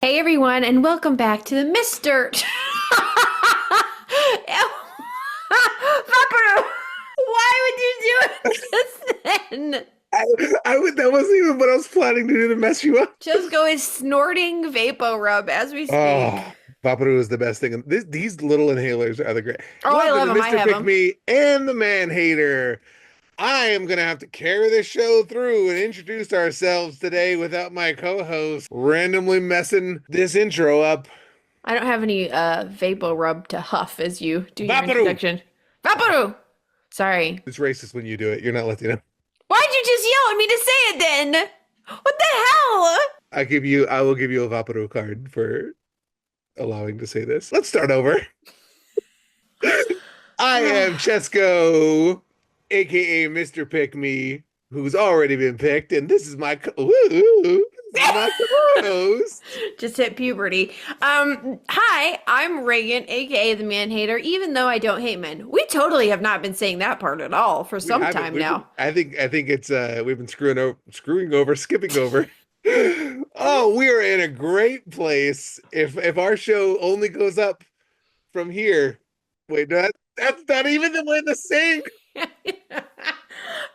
Hey everyone, and welcome back to the Mr. Pepper, why would you do it just then? That wasn't even what I was planning to do to mess you up. Chesko is snorting Vapo Rub as we speak. Oh, Paparu is the best thing. These little inhalers are the great. Oh, I Welcome love to him. I Mr. have Pick him. Me and the Manhater. I am gonna have to carry this show through and introduce ourselves today without my co-host randomly messing this intro up. I don't have any Vapo Rub to huff as you do your Paparu! introduction. Vaporu! Sorry. It's racist when you do it. You're not Latino. Why'd you just yell at me to say it then? What the hell? I will give you a Vaparu card for allowing to say this. Let's start over. I am Chesko, aka Mr. Pick Me, who's already been picked, and this is my co-host. Just hit puberty. Hi, I'm Regan, aka the Manhater, even though I don't hate men. We totally have not been saying that part at all for some time now. I think it's we've been skipping over. Oh, we are in a great place. If our show only goes up from here, wait, that's not even the same.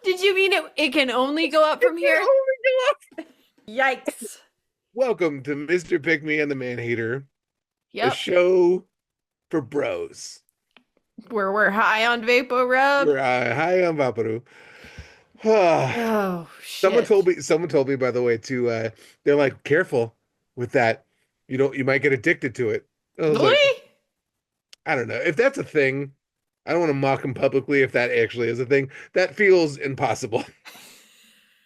Did you mean it can only go up from here? Only go up. Yikes. Welcome to Mr. Pick Me and the Man-Hater, the Yep. show for bros. We're high on Vapo Rub. We're high on Vaporu. Oh Someone shit. told me, by the way, to they're like, careful with that. You might get addicted to it. I was like, Really? I don't know. If that's a thing, I don't want to mock him publicly if that actually is a thing. That feels impossible.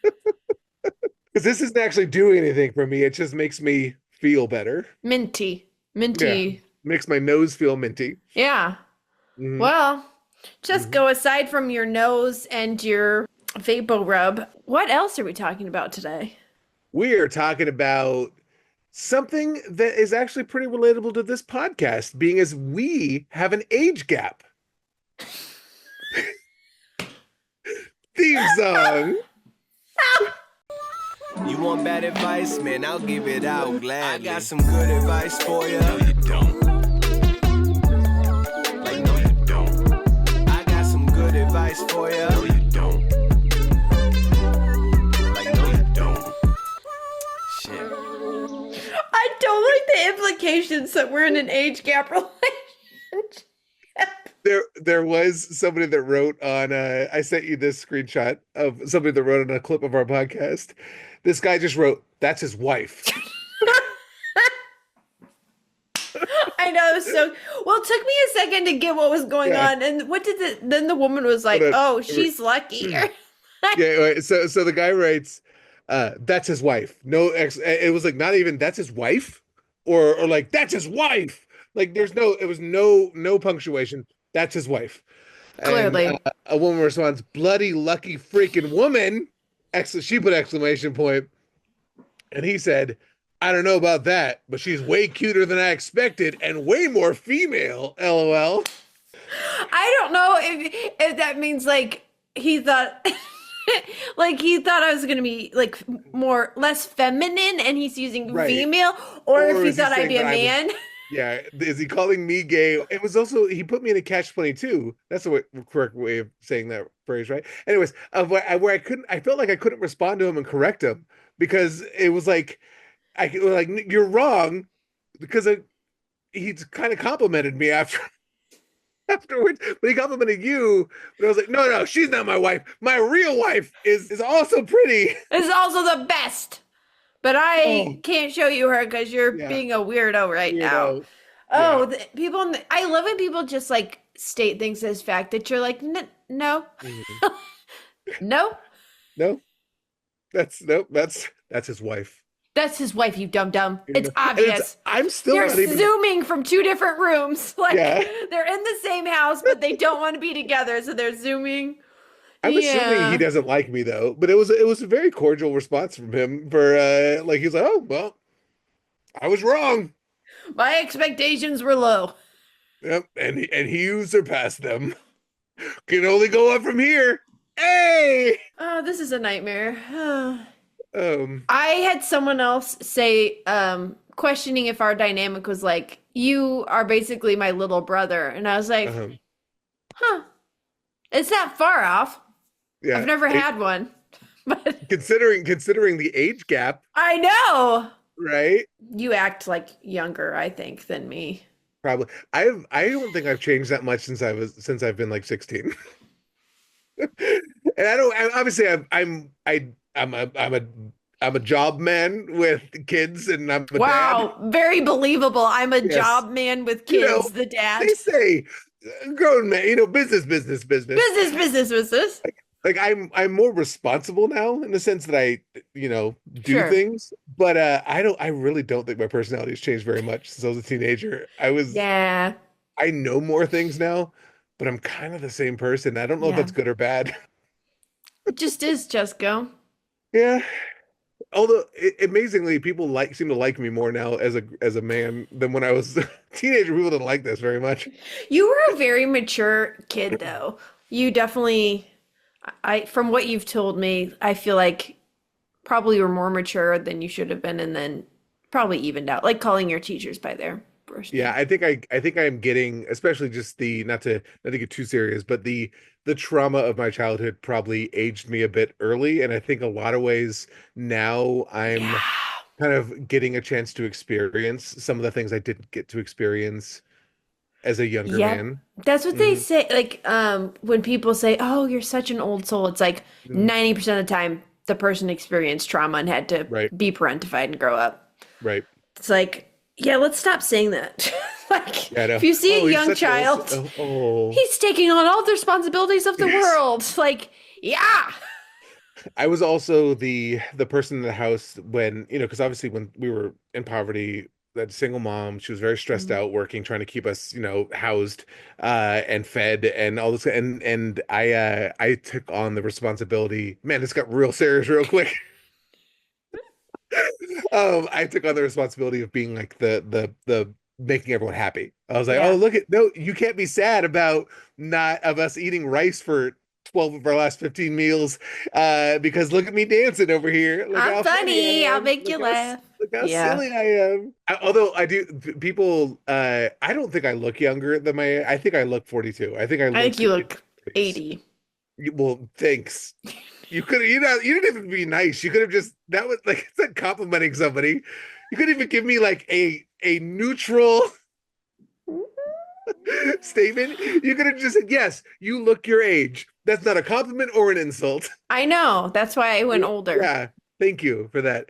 Because this isn't actually doing anything for me. It just makes me feel better. Minty. Yeah. Makes my nose feel minty. Yeah. Mhm. Well, just Mhm. go aside from your nose and your Vapo Rub. What else are we talking about today? We are talking about something that is actually pretty relatable to this podcast, being as we have an age gap. Theme song. You want bad advice, man? I'll give it out gladly. I got some good advice for you. No, you don't. Like, no, you don't. I got some good advice for you. No, you don't. Like, no, you don't. Shit. I don't like the implications that we're in an age gap relationship. There was somebody that wrote on I sent you this screenshot of somebody that wrote on a clip of our podcast. This guy just wrote, "That's his wife." I know. So, well, it took me a second to get what was going Yeah. on. And what did then the woman was like, Hold on. oh, she's lucky. Yeah, wait, so the guy writes, "That's his wife." No it was like not even "that's his wife" or like "that's his wife." Like it was no punctuation. That's his wife. Clearly. And, a woman responds, "Bloody lucky freaking woman." She put exclamation point. And he said, "I don't know about that, but she's way cuter than I expected and way more female, LOL." I don't know if that means like he thought like he thought I was gonna be like less feminine and he's using Right. female, or if he is he thought I'd saying be a that I was- man. Yeah, is he calling me gay? It was also he put me in a catch-22. That's the correct way of saying that phrase, right? Anyways, where I felt like I couldn't respond to him and correct him because it was like you're wrong because he kind of complimented me afterwards, but he complimented you. But I was like, no, she's not my wife. My real wife is also pretty. Is also the best. But I can't show you her because you're Yeah. being a weirdo right now. Weirdo. Oh, Yeah. I love when people just like state things as fact that you're like, no, Mhm. no, No, that's his wife. that's his wife, you dumb dumb. You It's know? And obvious. I'm still They're not even. zooming from two different rooms. Like Yeah. they're in the same house, but they don't want to be together, so they're zooming. I'm assuming he doesn't like me though, but it was a very cordial response from him for like he's like, "Oh well, I was wrong." My expectations were low. Yep, and he surpassed them. Can only go up from here. Hey. Oh, this is a nightmare. Um. I had someone else say questioning if our dynamic was like, you are basically my little brother. And I was like, Uh-huh. huh, it's not far off. Yeah. I've never had one. But Considering the age gap, I know. right? You act like younger, I think, than me. Probably. I don't think I've changed that much since I've been like 16. And obviously I'm a job man with kids, and I'm a dad. Wow, very believable. I'm a Yes. job man with kids, the dad. They say grown man, business. Business. Like I'm more responsible now in the sense that I, do Sure. things, but I really don't think my personality has changed very much since I was a teenager. Yeah. I know more things now, but I'm kind of the same person. I don't know if Yeah. that's good or bad. It just is, Chesko. Yeah. Although amazingly, people seem to like me more now as a man than when I was a teenager. People didn't like this very much. You were a very mature kid, though. You definitely, from what you've told me, I feel like probably were more mature than you should have been, and then probably evened out, like calling your teachers by their first name. Yeah, I think I'm getting, especially just the not to get too serious, but the trauma of my childhood probably aged me a bit early, and I think a lot of ways now I'm kind of getting a chance to experience some of the things I didn't get to experience as a younger man. That's what they say. Like, when people say, "Oh, you're such an old soul," it's like 90% of the time the person experienced trauma and had to be parentified and grow up. Right. It's like, yeah, let's stop saying that. Like, Yeah, I know. if you see a he's young such an old child, he's taking on all the responsibilities of the world. Like, yeah. I was also the person in the house when, because obviously when we were in poverty, that single mom, she was very stressed out working, trying to keep us, housed and fed and all this. And I took on the responsibility. Man, this got real serious real quick. I took on the responsibility of being like the making everyone happy. I was like, oh, no, you can't be sad about not of us eating rice for 12 of our last 15 meals because look at me dancing over here. Look I'm how funny. I'll make you laugh. Look how silly I am. Although I do, people, I don't think I look younger than I think I look 42. I think you look 80. Well, thanks. You could have, you didn't even be nice. You could have that was like, it's not complimenting somebody. You couldn't even give me like a neutral statement. You could have just said, yes, you look your age. That's not a compliment or an insult. I know. That's why I went older. Yeah. Thank you for that.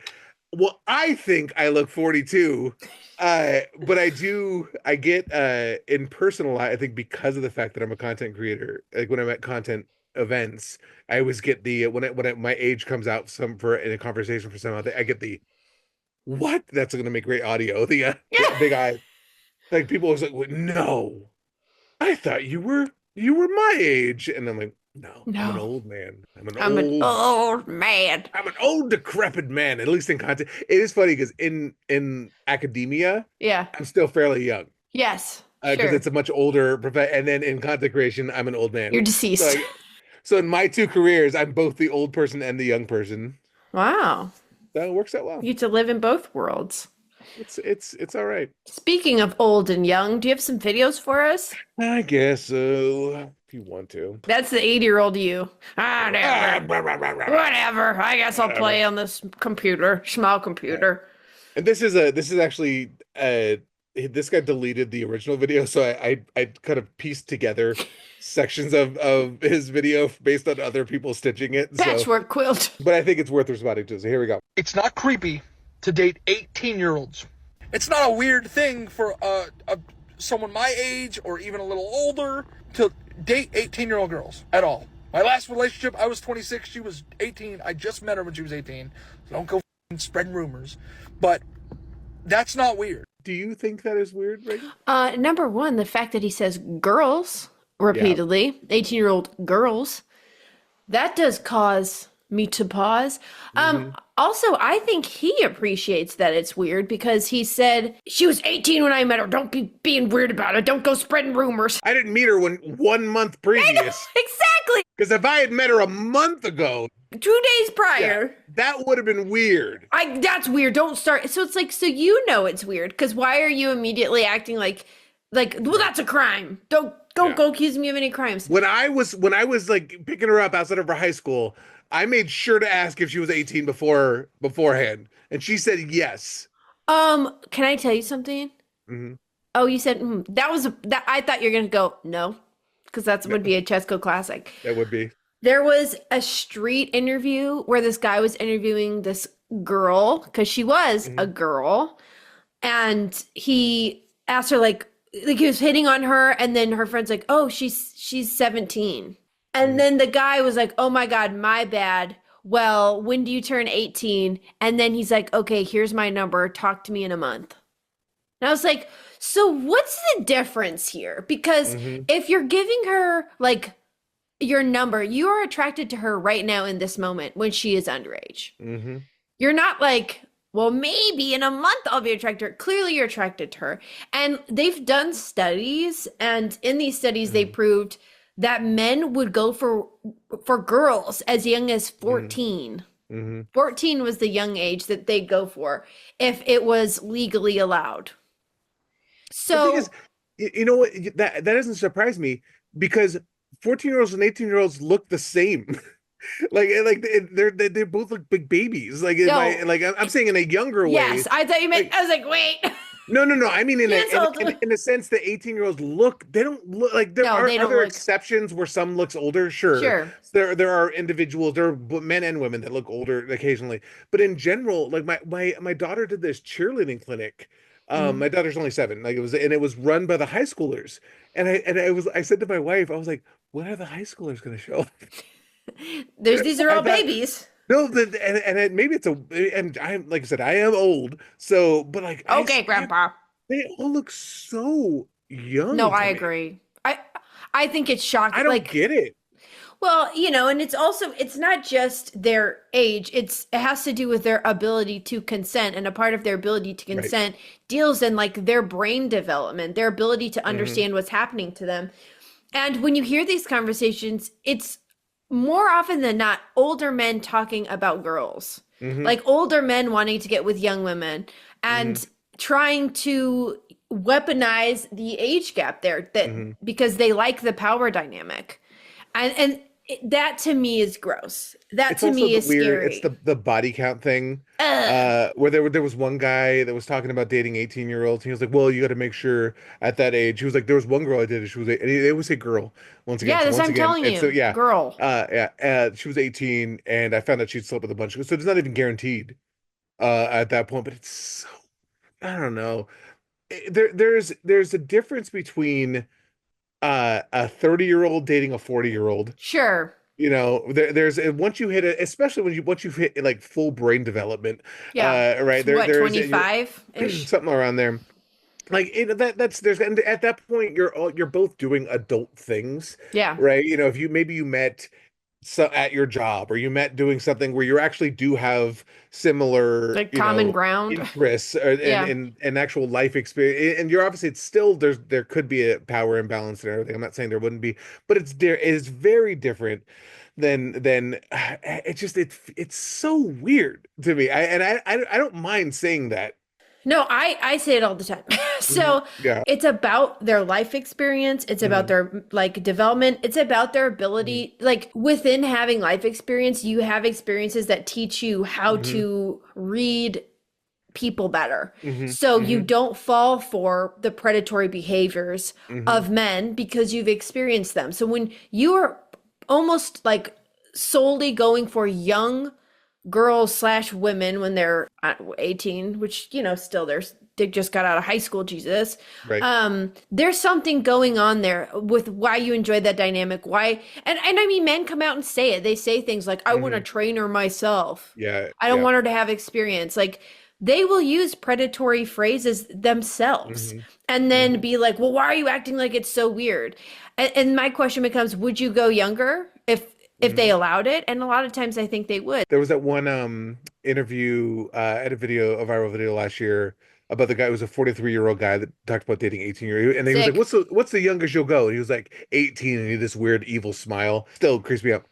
Well, I think I look 42. But I get in personal life, I think because of the fact that I'm a content creator, like when I'm at content events, I always get the when my age comes out in a conversation for someone, I get the what? That's going to make great audio. The big eye, like people was like, well, no, I thought you were my age, and I'm like, no, I'm an old man. I'm an old man. I'm an old decrepit man. At least in content, it is funny because in academia, I'm still fairly young. Yes, because it's a much older and then in content creation, I'm an old man. You're deceased. So in my two careers, I'm both the old person and the young person. Wow. That works out well. You get to live in both worlds. It's all right. Speaking of old and young, do you have some videos for us? I guess so. If you want to. That's the 80-year-old you. Whatever. I guess I'll play on this computer, small computer. And this is actually this guy deleted the original video, so I kind of pieced together sections of his video based on other people stitching it. Patchwork quilt. But I think it's worth responding to. So here we go. It's not creepy to date 18-year-olds. It's not a weird thing for someone my age or even a little older to date 18-year-old girls at all. My last relationship, I was 26, she was 18. I just met her when she was 18. So don't go spreading rumors. But that's not weird. Do you think that is weird, Regan? Number one, the fact that he says girls repeatedly, 18-year-old girls, that does cause me to pause. Also, I think he appreciates that it's weird because he said, she was 18 when I met her. Don't be being weird about it. Don't go spreading rumors. I didn't meet her 1 month previous. Exactly. Because if I had met her a month ago, 2 days prior. That would have been weird. That's weird. Don't start. So it's like, so it's weird because why are you immediately acting like, well, that's a crime. Don't go accuse me of any crimes. When I was like picking her up outside of her high school, I made sure to ask if she was 18 beforehand, and she said yes. Can I tell you something? Mm-hmm. Oh, you said that. I thought you were gonna go no, because that would be a Chesko classic. That would be. There was a street interview where this guy was interviewing this girl because she was a girl, and he asked her like he was hitting on her, and then her friend's like, "Oh, she's 17," and then the guy was like, "Oh my God, my bad. Well, when do you turn 18?" And then he's like, "Okay, here's my number. Talk to me in a month." And I was like, so what's the difference here? Because if you're giving her like your number, you are attracted to her right now in this moment when she is underage. You're not like, well, maybe in a month I'll be attracted to her. Clearly you're attracted to her. And they've done studies, and in these studies they proved that men would go for girls as young as 14. 14 was the young age that they'd go for if it was legally allowed. So the thing is, you know what? That doesn't surprise me because 14-year-olds and 18-year-olds look the same. like they both look big babies. Like I'm saying in a younger way. Yes, I thought you meant. I was like, wait. No. I mean, in a sense, the 18-year-olds they don't look like there are other exceptions where some looks older. Sure. There are individuals, there are men and women that look older occasionally, but in general, like my daughter did this cheerleading clinic. My daughter's only 7. Like it was run by the high schoolers, and I said to my wife, I was like, when are the high schoolers going to show up? These are all babies. No, maybe it's and I'm like I said, I am old, so but like okay, Grandpa. They all look so young. No, I agree. I think it's shocking. I don't get it. Well, and it's not just their age. It has to do with their ability to consent, and a part of their ability to consent deals in like their brain development, their ability to understand what's happening to them. And when you hear these conversations, it's more often than not older men talking about girls, like older men wanting to get with young women and trying to weaponize the age gap there because they like the power dynamic. And that to me is gross. That to me is scary. It's the body count thing. Where there was one guy that was talking about dating 18-year-olds. He was like, "Well, you got to make sure at that age." He was like, "There was one girl I dated. She was," and they always say girl once again. Yeah, that's what I'm telling you. So yeah, girl. She was 18, and I found out she'd slept with a bunch of. So it's not even guaranteed at that point. But it's so I don't know. There's a difference between a 30-year-old dating a 40-year-old. Sure. There's once you hit it, especially once you've hit like full brain development. Yeah. Right. There's 25-ish? Something around there. Like and at that point you're both doing adult things. Yeah. Right. If you met at your job, or you met doing something where you actually do have similar like common ground interests and actual life experience, and you're obviously it's still there could be a power imbalance and everything. I'm not saying there wouldn't be, but it is very different than it's so weird to me. I don't mind saying that. No, I say it all the time. So it's about their life experience. It's about their like development. It's about their ability, like within having life experience, you have experiences that teach you how to read people better. So you don't fall for the predatory behaviors of men because you've experienced them. So when you are almost like solely going for young girls / women when they're 18, which still they just got out of high school, Jesus. Right. There's something going on there with why you enjoy that dynamic. Why and I mean men come out and say it. They say things like, I want to train her myself. Yeah. I don't want her to have experience. Like they will use predatory phrases themselves and then be like, well, why are you acting like it's so weird? And my question becomes, would you go younger if they allowed it? And a lot of times I think they would. There was that one interview, at a viral video last year about the guy who was a 43-year-old guy that talked about dating 18-year-old. And he was like, what's the youngest you'll go? And he was like 18, and he had this weird evil smile. Still creeps me up.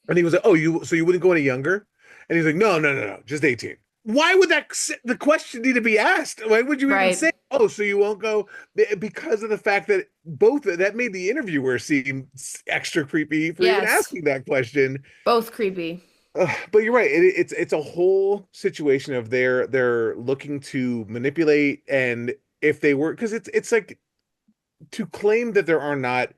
And he was like, "Oh, you wouldn't go any younger?" And he's like, "No, no, no, no, just 18." Why would the question need to be asked? Why would you even Right. say, "Oh, so you won't go?" Because of the fact that both that made the interviewer seem extra creepy for even Yes. asking that question. Both creepy. But you're right. It's a whole situation of they're looking to manipulate, and if they were, because it's like to claim that there are not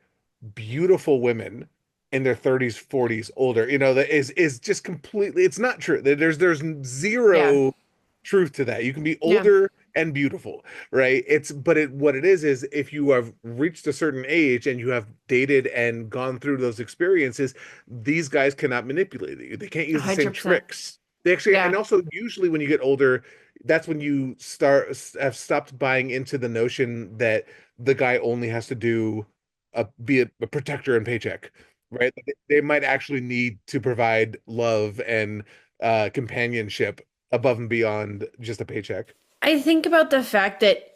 beautiful women in their 30s, 40s, older, that is just completely, it's not true. There's Yeah. zero truth to that. You can be Yeah. older and beautiful, right? What it is if you have reached a certain age and you have dated and gone through those experiences, these guys cannot manipulate you. They can't use the same 100%. tricks. They actually, and Yeah. also usually when you get older, that's when you have stopped buying into the notion that the guy only has to be a protector and paycheck, right? They might actually need to provide love and companionship above and beyond just a paycheck. I think about the fact that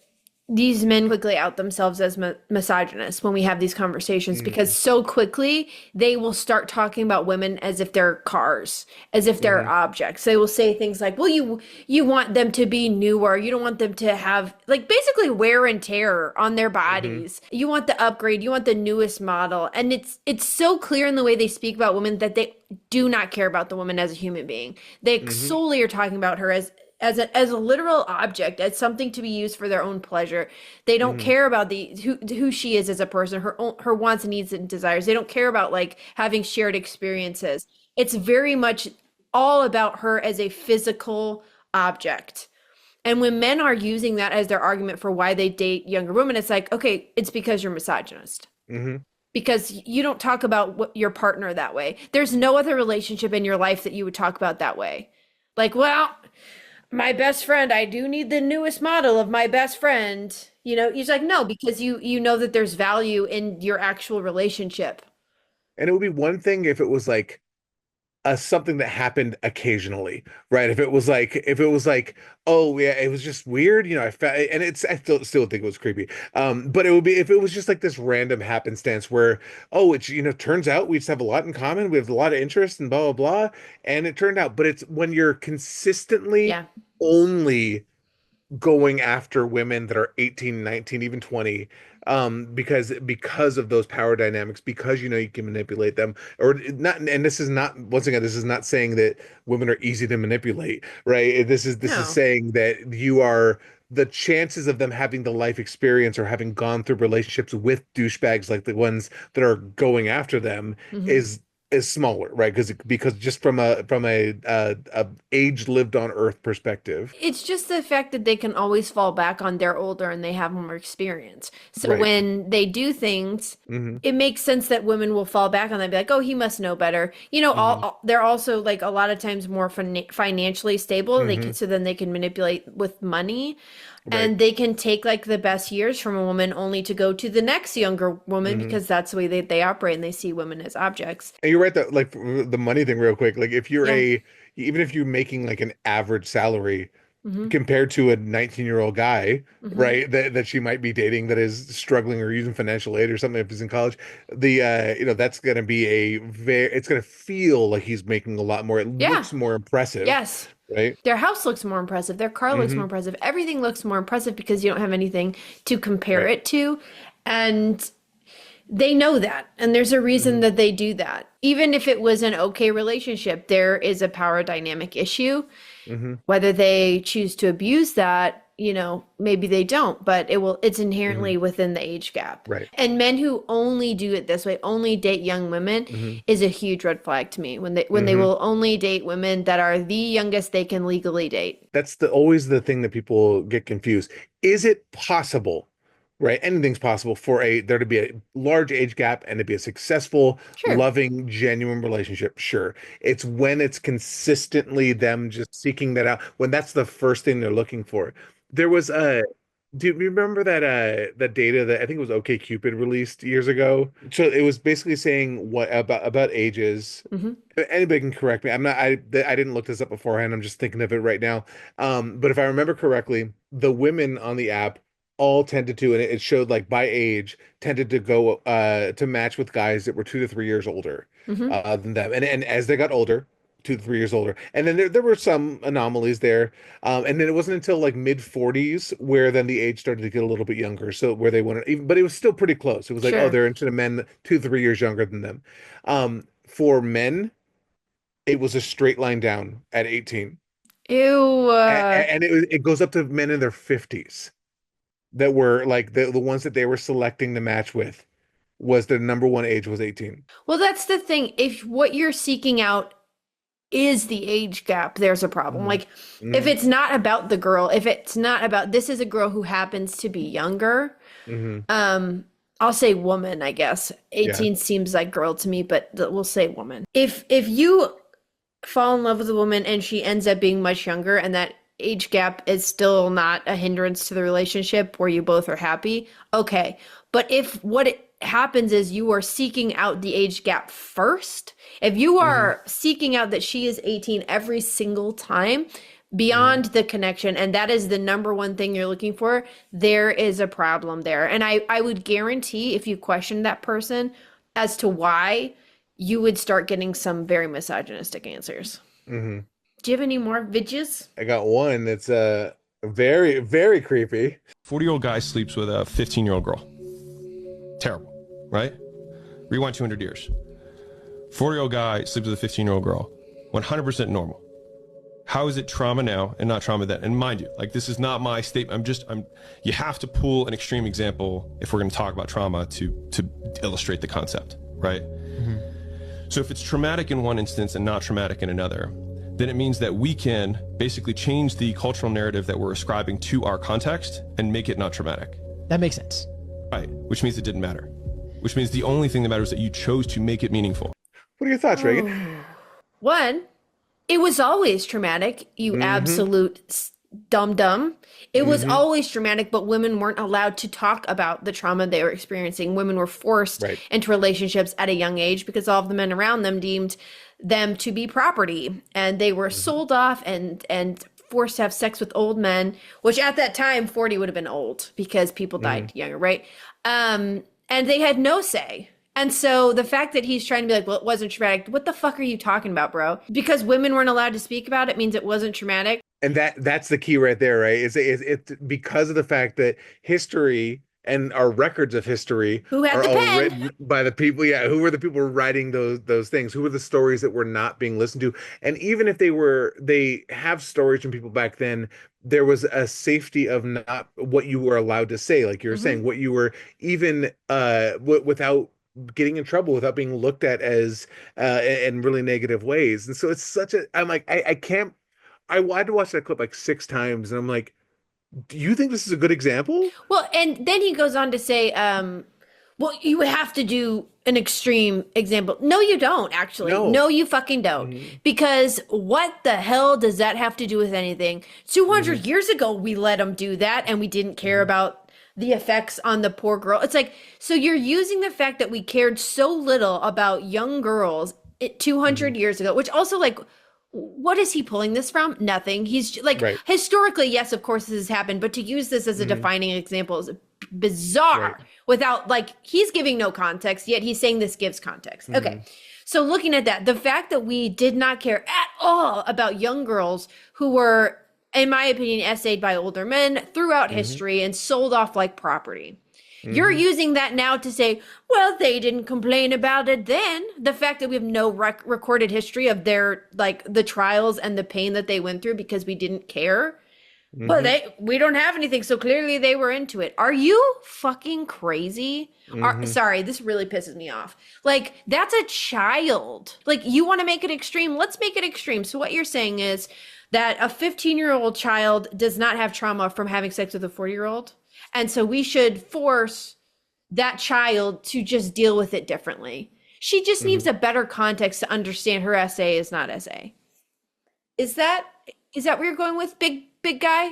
these men quickly out themselves as misogynists when we have these conversations because Mm-hmm. so quickly they will start talking about women as if they're cars, as if they're Mm-hmm. objects. They will say things like, "Well, you want them to be newer. You don't want them to have like basically wear and tear on their Mm-hmm. bodies. You want the upgrade. You want the newest model." And it's so clear in the way they speak about women that they do not care about the woman as a human being. They Mm-hmm. solely are talking about her as a literal object, as something to be used for their own pleasure. They don't Mm-hmm. care about the who she is as a person, her wants, needs, and desires. They don't care about like having shared experiences. It's very much all about her as a physical object. And when men are using that as their argument for why they date younger women, it's like, okay, it's because you're misogynist. Mm-hmm. Because you don't talk about your partner that way. There's no other relationship in your life that you would talk about that way. Like, well, my best friend, I do need the newest model of my best friend. He's like, no, because you know that there's value in your actual relationship. And it would be one thing if it was like something that happened occasionally, right? If it was like, oh yeah, it was just weird, I felt, and I still think it was creepy. But it would be if it was just like this random happenstance where, oh, it's turns out we just have a lot in common, we have a lot of interest and blah blah blah, and it turned out. But it's when you're consistently Yeah. only going after women that are 18, 19, even 20, because of those power dynamics, because you can manipulate them or not. And this is not, once again, this is not saying that women are easy to manipulate, right? This is No. saying that you are the chances of them having the life experience or having gone through relationships with douchebags like the ones that are going after them Hmm. is smaller, right? Because just from a age lived on Earth perspective. It's just the fact that they can always fall back on they're older and they have more experience. So Right. when they do things, Hmm. it makes sense that women will fall back on them and be like, "Oh, he must know better." Hmm. They're also like a lot of times more financially stable. Hmm. So then they can manipulate with money, Right. and they can take like the best years from a woman only to go to the next younger woman Hmm. because that's the way they operate and they see women as objects. And you're right that like the money thing real quick, like if you're Yeah. even if you're making like an average salary Hmm. compared to a 19-year-old guy, Hmm. right, that she might be dating that is struggling or using financial aid or something if he's in college, that's going to be it's going to feel like he's making a lot more. It Yeah. looks more impressive, Yes. right? Their house looks more impressive. Their car looks more Hmm. impressive. Everything looks more impressive because you don't have anything to compare Right. it to. And they know that. And there's a reason Hmm. that they do that. Even if it was an okay relationship, there is a power dynamic issue. Hmm. Whether they choose to abuse that, maybe they don't, but it's Hmm. inherently within the age gap. Right. And men who only do it this way, only date young women, Hmm. is a huge red flag to me. When they Hmm. will only date women that are the youngest they can legally date. That's the always the thing that people get confused. Is it possible, right? Anything's possible for there to be a large age gap and to be a successful, Sure. loving, genuine relationship. Sure. It's when it's consistently them just seeking that out, when that's the first thing they're looking for. There was do you remember that data that I think it was OkCupid released years ago? So it was basically saying what about ages. Hmm. Anybody can correct me. I didn't look this up beforehand. I'm just thinking of it right now. But if I remember correctly, the women on the app all tended to, and it showed like by age, tended to go to match with guys that were 2 to 3 years older. Hmm. than them. And as they got older, 2 to 3 years older, and then there were some anomalies there. And then it wasn't until like mid 40s where then the age started to get a little bit younger. So where they wanted, even, but it was still pretty close. It was like, oh, Sure. they're into the men 2 to 3 years younger than them. For men, it was a straight line down at 18. Ew. And it goes up to men in their 50s that were like the ones that they were selecting the match with was the number one age was 18. Well, that's the thing. If what you're seeking out is the age gap, there's a problem. Mhm. Like, if Mhm. it's not about the girl, if it's not about this is a girl who happens to be younger, Mhm. I'll say woman, I guess. Yeah. 18 seems like girl to me, but we'll say woman. If you fall in love with a woman and she ends up being much younger and that age gap is still not a hindrance to the relationship where you both are happy, okay. But if what it happens is you are seeking out the age gap first, if you are seeking out that she is 18 every single time beyond the connection, and that is the number one thing you're looking for, there is a problem there. And I would guarantee if you question that person as to why, you would start getting some very misogynistic answers. Mhm. Do you have any more vidges? I got one that's very, very creepy. 40-year-old guy sleeps with a 15-year-old girl. Terrible, right? Rewind 200 years. 40-year-old guy sleeps with a 15-year-old girl. 100% normal. How is it trauma now and not trauma then? And mind you, like, this is not my statement. You have to pull an extreme example if we're going to talk about trauma to illustrate the concept, right? So if it's traumatic in one instance and not traumatic in another, then it means that we can basically change the cultural narrative that we're ascribing to our context and make it not traumatic. That makes sense. Right, which means it didn't matter. Which means the only thing that matters is that you chose to make it meaningful. What are your thoughts, Reagan? One, it was always traumatic, you absolute dum-dum. It was always traumatic, but women weren't allowed to talk about the trauma they were experiencing. Women were forced into relationships at a young age because all of the men around them deemed them to be property, and they were sold off and forced to have sex with old men, which at that time 40 would have been old because people died younger, right? And they had no say. And so the fact that he's trying to be like, well, it wasn't traumatic. What the fuck are you talking about, bro? Because women weren't allowed to speak about it means it wasn't traumatic. And that's the key right there, right? Is it because of the fact that history and our records of history Who had are the all pen? written by the people, who were the people writing those things? Who were the stories that were not being listened to? And even if they have stories from people back then, there was a safety of not what you were allowed to say, like you were saying, what you were even without getting in trouble, without being looked at as in really negative ways. And so it's such a, I'm like, I can't, I had to watch that clip like 6 times, and I'm like, do you think this is a good example? Well, and then he goes on to say, well, you have to do an extreme example. No, you don't, actually. No, you fucking don't. Because what the hell does that have to do with anything? 200 years ago, we let them do that, and we didn't care about the effects on the poor girl. It's like, so you're using the fact that we cared so little about young girls 200 years ago, which also, like, what is he pulling this from? Nothing. He's like, historically, yes, of course this has happened, but to use this as a defining example is bizarre without, like, he's giving no context, yet he's saying this gives context. Okay. So looking at that, the fact that we did not care at all about young girls who were, in my opinion, essayed by older men throughout history and sold off like property. You're using that now to say, well, they didn't complain about it then. The fact that we have no recorded history of their, like, the trials and the pain that they went through because we didn't care. Well, we don't have anything, so clearly they were into it. Are you fucking crazy? Sorry, this really pisses me off. Like, that's a child. Like, you want to make it extreme? Let's make it extreme. So what you're saying is that a 15-year-old child does not have trauma from having sex with a 40-year-old? And so we should force that child to just deal with it differently. She just needs a better context to understand her essay is not essay. Is that where you're going with, big guy?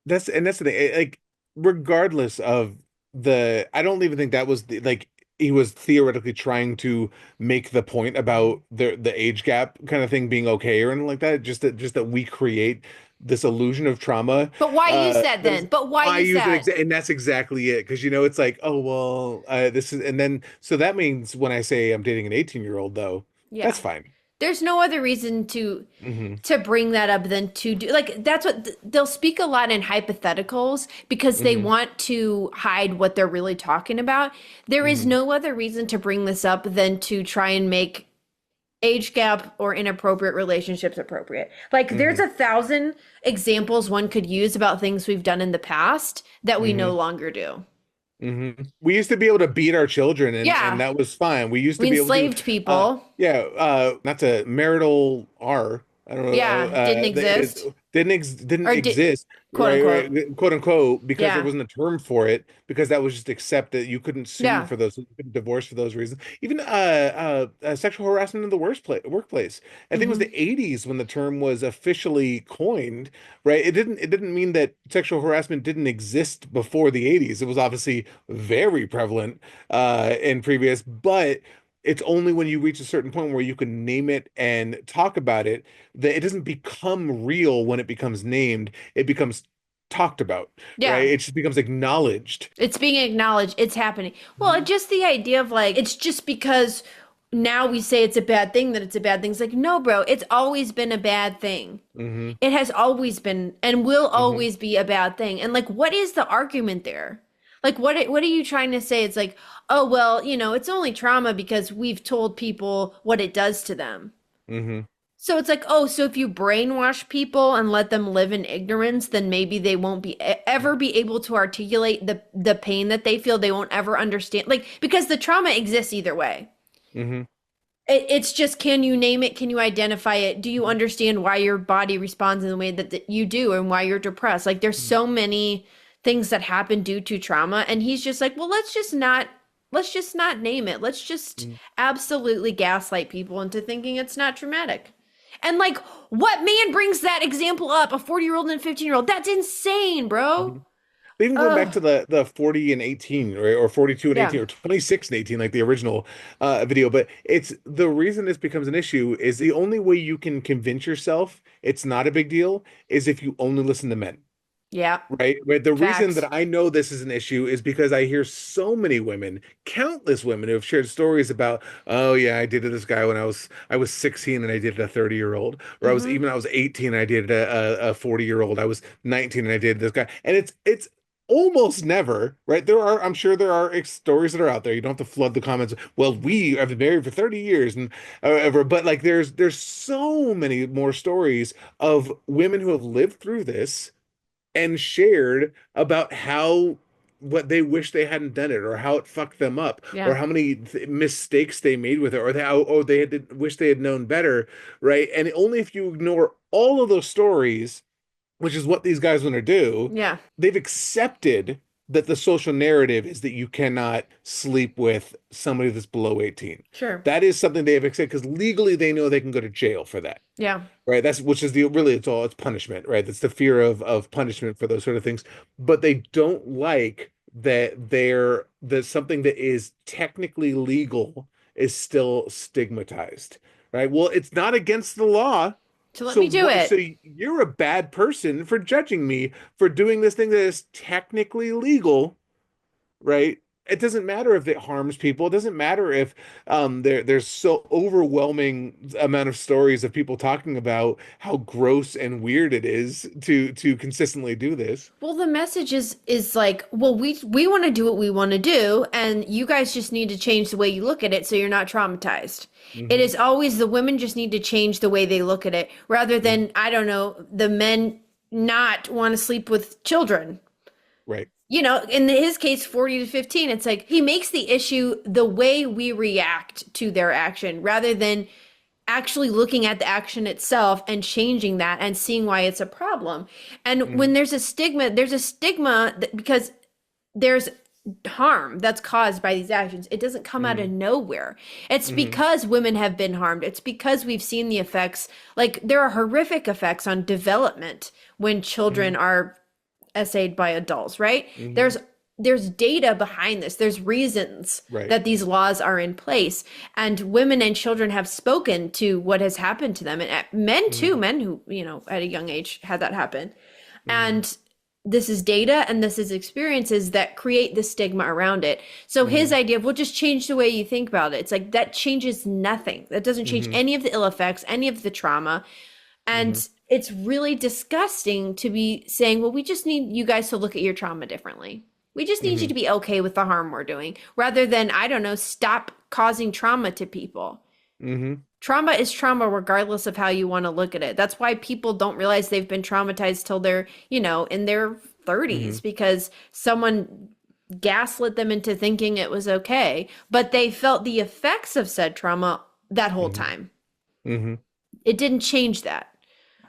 That's the thing. Like, regardless of I don't even think that was like he was theoretically trying to make the point about the age gap kind of thing being okay or anything like that. Just that we create this illusion of trauma. But why use that that is- then? But why use that? and that's exactly it. Because it's like, oh well, this is, and then so that means when I say I'm dating an 18-year-old, though, Yeah. that's fine. There's no other reason to Mm-hmm. bring that up than to do, like, that's what they'll speak a lot in hypotheticals because they want to hide what they're really talking about. There is no other reason to bring this up than to try and make age gap or inappropriate relationships appropriate. Like, there's 1,000 examples one could use about things we've done in the past that we no longer do. Mm-hmm. We used to be able to beat our children, and, Yeah. and that was fine. We used to We be able enslaved to people. not to marital R. I don't know. Yeah, didn't exist. Didn't Or exist, quote, unquote. right, quote unquote, because Yeah. there wasn't a term for it, because that was just accepted. You couldn't sue Yeah. for those, you couldn't divorce for those reasons. Even sexual harassment in the workplace. I think it was the 80s when the term was officially coined, right? It didn't mean that sexual harassment didn't exist before the 80s. It was obviously very prevalent in previous, but it's only when you reach a certain point where you can name it and talk about it that it doesn't become real. When it becomes named, it becomes talked about, Yeah. right? It just becomes acknowledged. It's being acknowledged. It's happening. Well, just the idea of, like, it's just because now we say it's a bad thing that it's a bad thing. It's like, no, bro, it's always been a bad thing. It has always been and will always be a bad thing. And, like, what is the argument there? Like, what are you trying to say? It's like, oh, well, it's only trauma because we've told people what it does to them. So it's like, oh, so if you brainwash people and let them live in ignorance, then maybe they won't ever be able to articulate the pain that they feel. They won't ever understand, like, because the trauma exists either way. It's just, can you name it? Can you identify it? Do you understand why your body responds in the way that you do and why you're depressed? Like, there's so many things that happen due to trauma. And he's just like, well, let's just not name it. Let's just absolutely gaslight people into thinking it's not traumatic. And, like, what man brings that example up? A 40-year-old and a 15-year-old? That's insane, bro. They even go back to the 40 and 18, right? Or 42 and Yeah. 18, or 26 and 18, like the original video. But it's the reason this becomes an issue is the only way you can convince yourself it's not a big deal is if you only listen to men. Yeah. Right. The reason Facts. that I know this is an issue is because I hear so many women, countless women, who have shared stories about, oh yeah, I dated this guy when I was 16 and I dated a 30-year-old, or I was 18 and I dated a 40-year-old. I was 19 and I dated this guy. And it's almost never, right? I'm sure there are stories that are out there. You don't have to flood the comments. Well, we have been married for 30 years and ever, but, like, there's so many more stories of women who have lived through this and shared about what they wish they hadn't done it, or how it fucked them up, Yeah. or how many mistakes they made with it, or they wish they had known better, right? And only if you ignore all of those stories, which is what these guys want to do, Yeah. they've accepted that the social narrative is that you cannot sleep with somebody that's below 18. Sure. That is something they have accepted because legally they know they can go to jail for that. Yeah. Right. It's punishment, right? That's the fear of punishment for those sort of things. But they don't like that that something that is technically legal is still stigmatized. Right. Well, it's not against the law. So let me do it. So you're a bad person for judging me for doing this thing that is technically legal, right? It doesn't matter if it harms people. It doesn't matter if there's so overwhelming amount of stories of people talking about how gross and weird it is to consistently do this. Well, the message is like, well, we want to do what we want to do, and you guys just need to change the way you look at it so you're not traumatized. It is always the women just need to change the way they look at it, rather than, I don't know, the men not want to sleep with children. Right. In his case, 40 to 15, it's like he makes the issue the way we react to their action rather than actually looking at the action itself and changing that and seeing why it's a problem. And when there's a stigma because there's harm that's caused by these actions. It doesn't come out of nowhere. It's because women have been harmed. It's because we've seen the effects. Like, there are horrific effects on development when children are essayed by adults, right? There's there's data behind this. There's reasons Right. that these laws are in place, and women and children have spoken to what has happened to them, and men too, men who, you know, at a young age had that happen. And this is data and this is experiences that create the stigma around it. So his idea of, we'll just change the way you think about it. It's like, that changes nothing. That doesn't change any of the ill effects, any of the trauma. And it's really disgusting to be saying, well, we just need you guys to look at your trauma differently. We just need you to be okay with the harm we're doing, rather than, I don't know, stop causing trauma to people. Trauma is trauma regardless of how you want to look at it. That's why people don't realize they've been traumatized till they're, you know, in their 30s, because someone gaslit them into thinking it was okay, but they felt the effects of said trauma that whole time. It didn't change that.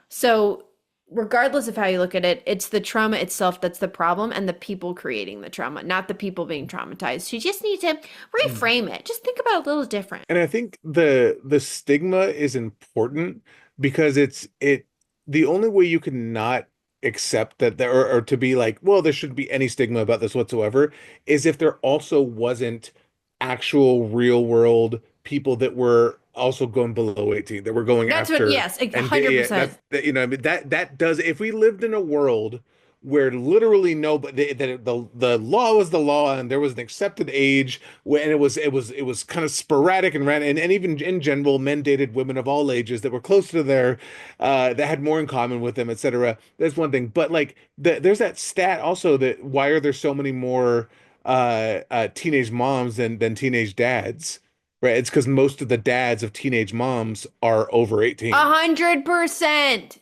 So regardless of how you look at it, it's the trauma itself that's the problem, and the people creating the trauma, not the people being traumatized. You just need to reframe it. Just think about it a little different. And I think the stigma is important, because the only way you can not accept that there, or to be like, well, there shouldn't be any stigma about this whatsoever, is if there also wasn't actual real world people that were also going below 18, that were going That's after. what, yes, And 100%. you know, I mean, that does, if we lived in a world where literally nobody, that the law was the law, and there was an accepted age, when it was kind of sporadic and random, and even in general, men dated women of all ages that were close to their that had more in common with them, etc. That's one thing. But like there's that stat also, that why are there so many more teenage moms than teenage dads? Right, it's because most of the dads of teenage moms are over 18. 100%.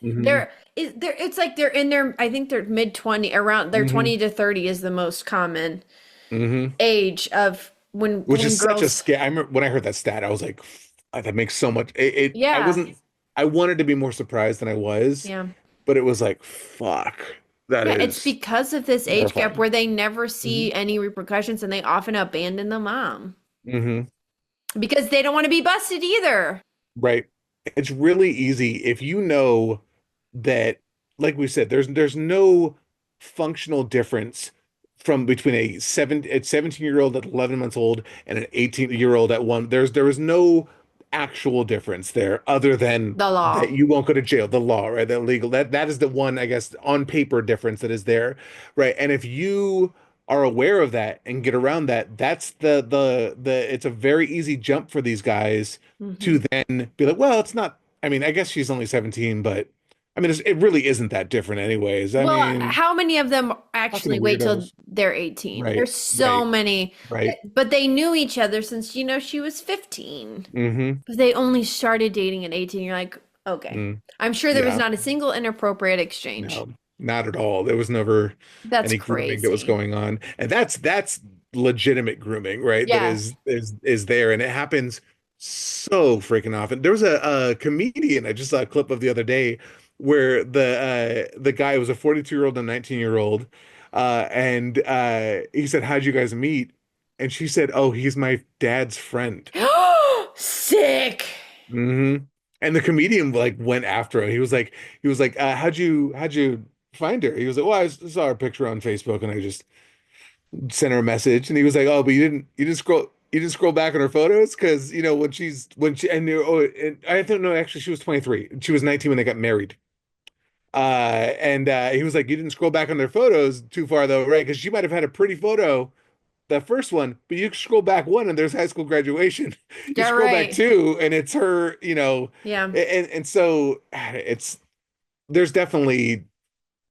It's like they're in their, I think they're mid-20, around their 20 to 30 is the most common age of when Which is girls, such a scare. I remember when I heard that stat, I was like, that makes so much. Yeah. I wanted to be more surprised than I was, yeah. but it was like, fuck, that Yeah, is it's because of this age gap terrifying. where they never see any repercussions, and they often abandon the mom because they don't want to be busted either. Right. It's really easy if you know that, like we said, there's no functional difference from between a 17-year-old at 11 months old and an 18-year-old at one. There is no actual difference there, other than The law. that you won't go to jail, the law, right? The legal, that is the one, I guess, on paper difference that is there, right? And if you are aware of that and get around that, that's the it's a very easy jump for these guys to then be like, well, it's not, I mean, I guess she's only 17, but I mean, it really isn't that different anyways. I Well, mean, how many of them actually fucking wait till weirdos. they're 18? Right, There's so right, many. right. But they knew each other since, you know, she was 15. Mm-hmm. They only started dating at 18. You're like, okay. I'm sure there was Yeah. not a single inappropriate exchange. No, not at all. There was never That's any grooming that was crazy. going on. And that's legitimate grooming, right? That Yeah. is there, and it happens so freaking often. There was a comedian, I just saw a clip of the other day, where the guy was a 42-year-old and a 19-year-old, and he said, "How'd you guys meet?" And she said, "Oh, he's my dad's friend." Sick. And the comedian like went after him. He was like, how'd you find her? He was like, well, I saw her picture on Facebook and I just sent her a message. And he was like, oh, but you didn't scroll back on her photos, because you know when she and, and I don't know, actually she was 23. She was 19 when they got married. And he was like, you didn't scroll back on their photos too far though, right? Because she might have had a pretty photo, that first one, but you scroll back one and there's high school graduation. You Yeah, scroll back right. two and it's her, you know. Yeah. And so there's definitely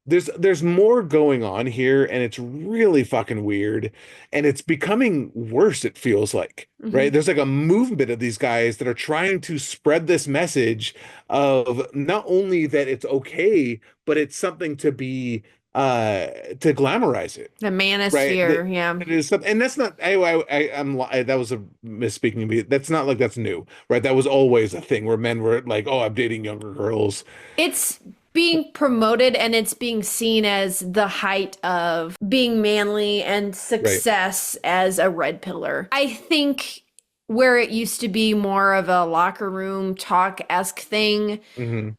there's more going on here, and it's really fucking weird, and it's becoming worse, it feels like, right? There's like a movement of these guys that are trying to spread this message of not only that it's okay, but it's something to be to glamorize it, The right? manosphere. Yeah. It is something, and that's not, that was a misspeaking, but that's not like that's new, right? That was always a thing where men were like, oh, I'm dating younger girls. It's being promoted, and it's being seen as the height of being manly and success as a red pillar. I think where it used to be more of a locker room talk-esque thing, Mm-hmm.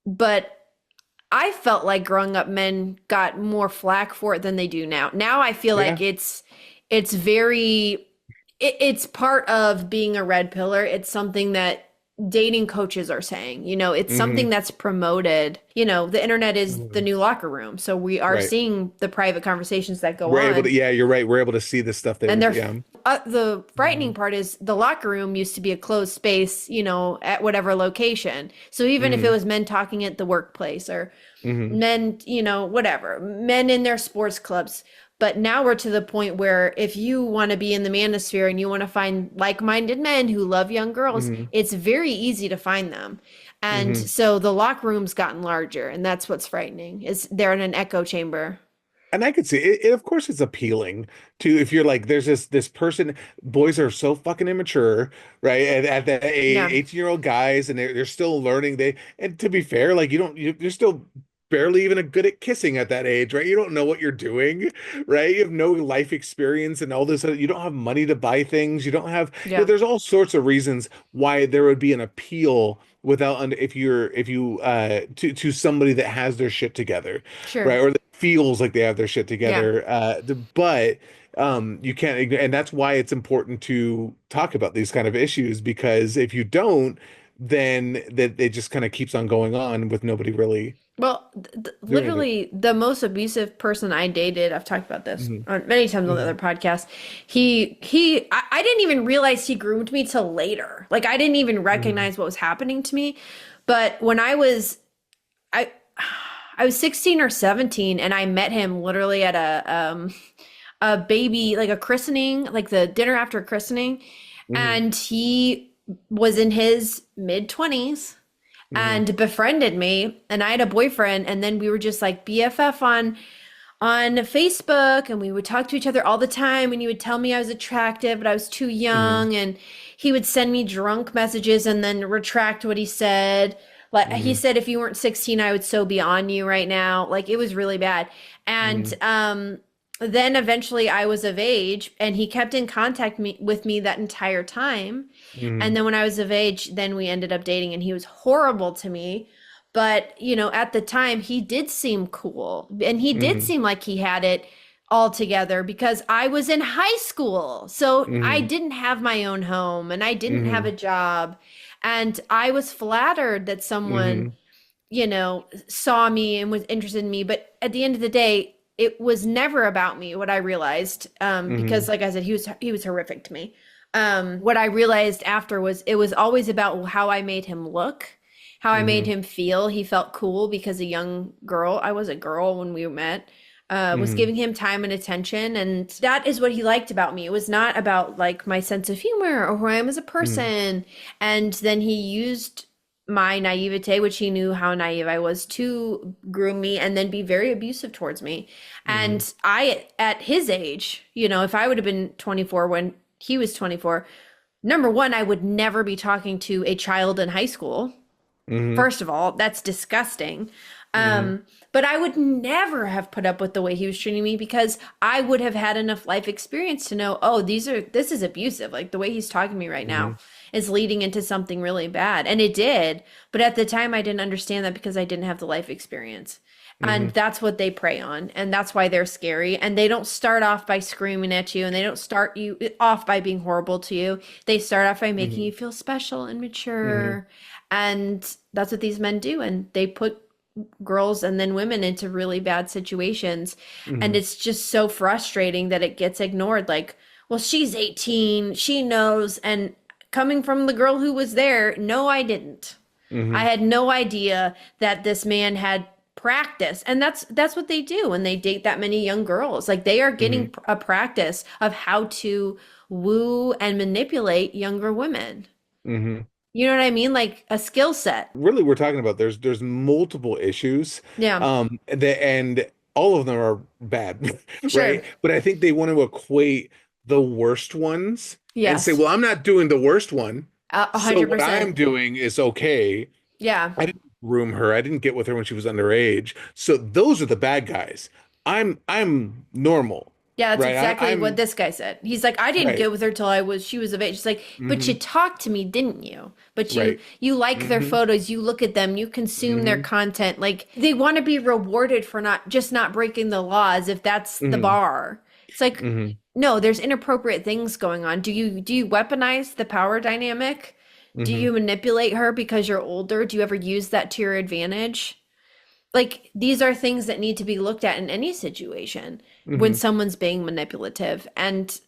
but I felt like growing up men got more flack for it than they do now. Now I feel Yeah. like it's very it's part of being a red pillar. It's something that dating coaches are saying. It's something that's promoted. The internet is the new locker room. So we are Right. seeing the private conversations that go We're able on. to, yeah, you're right. We're able to see the stuff And there. Yeah. the frightening part is the locker room used to be a closed space, at whatever location. So even if it was men talking at the workplace or men, whatever, men in their sports clubs. But now we're to the point where if you want to be in the manosphere and you want to find like-minded men who love young girls, it's very easy to find them. And so the locker room's gotten larger, and that's what's frightening, is they're in an echo chamber. And I could see it, of course it's appealing to, if you're like, there's this person, boys are so fucking immature, right? At that age, Yeah. 18-year-old guys, and they're still learning. And to be fair, like you're still barely even good at kissing at that age, right? You don't know what you're doing, right? You have no life experience and all this. You don't have money to buy things. You don't have, Yeah. there's all sorts of reasons why there would be an appeal without, if you to somebody that has their shit together, Sure. right? Or that feels like they have their shit Yeah. together. But you can't and that's why it's important to talk about these kind of issues, because if you don't, then that it just kind of keeps on going on with nobody really Well, doing it. literally, the most abusive person I dated, I've talked about this Mhm. on many times on the other podcast. I didn't even realize he groomed me till later. Like, I didn't even recognize what was happening to me. But when I, I was 16 or 17, and I met him literally at a baby, like a christening, like the dinner after christening, and he was in his mid 20s and befriended me, and I had a boyfriend, and then we were just like BFF on Facebook, and we would talk to each other all the time, and he would tell me I was attractive but I was too young, and he would send me drunk messages and then retract what he said. Like he said, if you weren't 16, I would so be on you right now. Like, it was really bad. And then eventually I was of age, and he kept in contact with me that entire time. And then when I was of age, then we ended up dating, and he was horrible to me. But, at the time he did seem cool, and he did seem like he had it all together, because I was in high school. So I didn't have my own home, and I didn't have a job. And I was flattered that someone, saw me and was interested in me. But at the end of the day, it was never about me, what I realized, because like I said, he was horrific to me. What I realized after was it was always about how I made him look, how I made him feel. He felt cool because a young girl, I was a girl when we met, was giving him time and attention. And that is what he liked about me. It was not about like my sense of humor or who I am as a person. And then he used my naivete, which he knew how naive I was, to groom me and then be very abusive towards me. And I, at his age, if I would have been 24 when he was 24, number one, I would never be talking to a child in high school. First of all, that's disgusting. But I would never have put up with the way he was treating me, because I would have had enough life experience to know, oh, this is abusive. Like, the way he's talking to me right now is leading into something really bad. And it did. But at the time, I didn't understand that because I didn't have the life experience. And that's what they prey on. And that's why they're scary. And they don't start off by screaming at you, and they don't start you off by being horrible to you. They start off by making you feel special and mature. And that's what these men do. And they put girls and then women into really bad situations. And it's just so frustrating that it gets ignored. Like, well, she's 18, she knows. And coming from the girl who was there, no, I didn't. I had no idea that this man had practice. And that's what they do when they date that many young girls. Like, they are getting a practice of how to woo and manipulate younger women. You know what I mean? Like a skill set. Really, we're talking about there's multiple issues. Yeah. And all of them are bad, Sure. right? But I think they want to equate the worst ones and Yes. say, well, I'm not doing the worst one. So 100%. what I'm doing is okay. Yeah. I didn't groom her. I didn't get with her when she was underage. So those are the bad guys. I'm normal. Yeah, that's right? exactly what I'm this guy said. He's like, I didn't right. get with her till she was of age. It's like, but you Hmm. talked to me, didn't you? But Right. you like their Hmm. photos, you look at them, you consume their Hmm. content. Like they want to be rewarded for not breaking the laws if that's the Hmm. bar. It's like, Hmm. no, there's inappropriate things going on. Do you weaponize the power dynamic? Do Hmm. you manipulate her because you're older? Do you ever use that to your advantage? Like these are things that need to be looked at in any situation when Hmm. someone's being manipulative, and